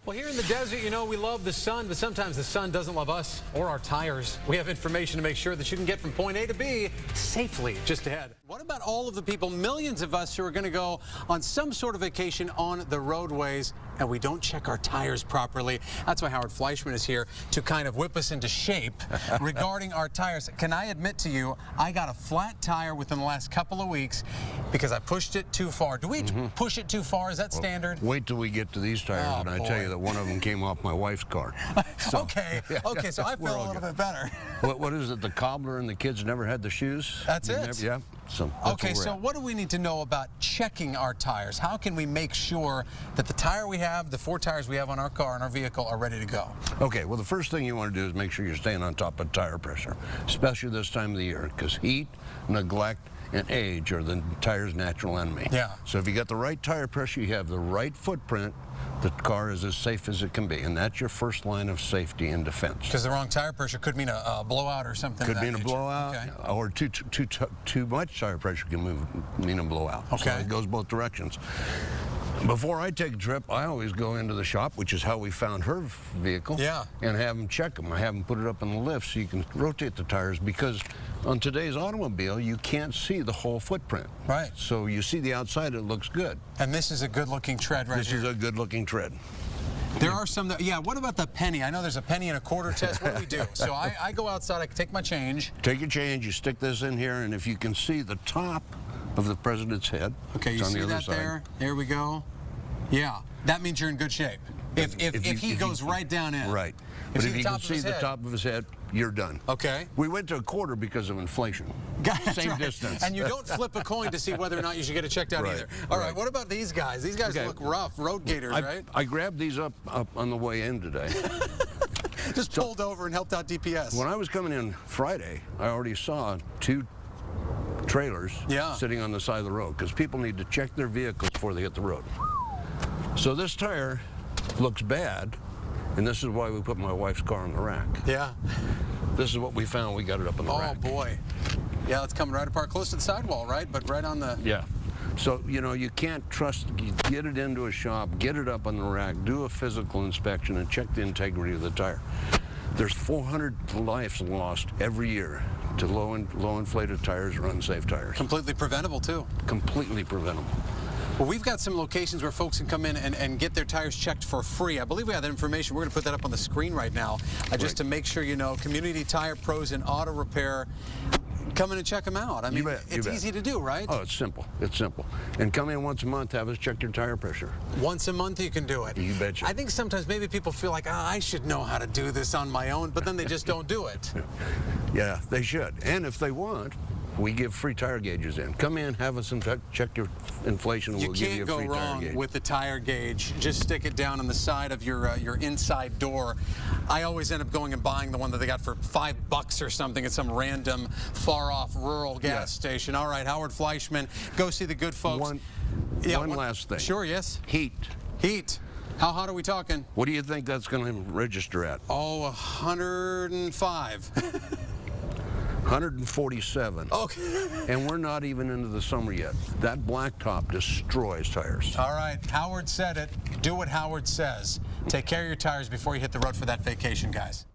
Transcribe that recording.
Well, here in the desert, you know, we love the sun, but sometimes the sun doesn't love us or our tires. We have information to make sure that you can get from point A to B safely just ahead. What about all of the people, millions of us, who are going to go on some sort of vacation on the roadways and we don't check our tires properly? That's why Howard Fleischmann is here to kind of whip us into shape regarding our tires. Can I admit to you, I got a flat tire within the last couple of weeks because I pushed it too far. Do we push it too far? Is that standard? Wait till we get to these tires, and I tell you that one of them came off my wife's car. So, okay, so I feel a little bit better. What is it? The cobbler and the kids never had the shoes? That's it. Yeah. So okay, so what do we need to know about checking our tires? How can we make sure that the tire we have, the 4 tires we have on our car and our vehicle, are ready to go? Okay, well, the first thing you want to do is make sure you're staying on top of tire pressure, especially this time of the year, because heat, neglect, and age are the tire's natural enemy. Yeah. So if you got the right tire pressure, you have the right footprint, the car is as safe as it can be, and that's your first line of safety and defense. Because the wrong tire pressure could mean a blowout or something. Could mean a nature. blowout, okay. Or too much tire pressure can mean a blowout. Okay. So it goes both directions. Before I take a trip, I always go into the shop, which is how we found her vehicle, and have them check them. I have them put it up in the lift so you can rotate the tires, because on today's automobile, you can't see the whole footprint. Right. So you see the outside, it looks good. And this is a good-looking tread right here. This is a good-looking tread. There are some that, what about the penny? I know there's a penny and a quarter test. What do we do? So I go outside, I take my change. Take your change, you stick this in here, and if you can see the top of the president's head. Okay, you see that there? There we go. Yeah, that means you're in good shape. If he goes right down in. Right. But if you can see the top of his head, you're done. Okay. We went to a quarter because of inflation. Same distance. And you don't flip a coin to see whether or not you should get it checked out either. All right, what about these guys? These guys look rough, road gators, right? I grabbed these up on the way in today. Just pulled over and helped out DPS. When I was coming in Friday, I already saw 2 trailers sitting on the side of the road, because people need to check their vehicles before they hit the road. So this tire looks bad, and this is why we put my wife's car on the rack. Yeah. This is what we found. We got it up on the rack. Oh, boy. Yeah, it's coming right apart, close to the sidewall, right? But right on the... Yeah. So, you know, you can't trust, you get it into a shop, get it up on the rack, do a physical inspection, and check the integrity of the tire. There's 400 lives lost every year to low inflated tires or unsafe tires. Completely preventable, too. Completely preventable. Well, we've got some locations where folks can come in and get their tires checked for free. I believe we have that information. We're going to put that up on the screen right now, just to make sure you know. Community Tire Pros and Auto Repair. Come in and check them out. I mean, it's easy to do, right? Oh, it's simple. It's simple. And come in once a month, have us check your tire pressure. Once a month you can do it. You betcha. I think sometimes maybe people feel like, I should know how to do this on my own, but then they just don't do it. Yeah, they should. And if they want, we give free tire gauges in. Come in, have us check your inflation, and we'll give you a free tire gauge. You can't go wrong with the tire gauge. Just stick it down on the side of your inside door. I always end up going and buying the one that they got for $5 or something at some random, far-off rural gas station. All right, Howard Fleischmann, go see the good folks. One last thing. Sure, yes. Heat. Heat. How hot are we talking? What do you think that's going to register at? Oh, 105. 147. Okay. And we're not even into the summer yet. That blacktop destroys tires. All right, Howard said it. Do what Howard says. Take care of your tires before you hit the road for that vacation, guys.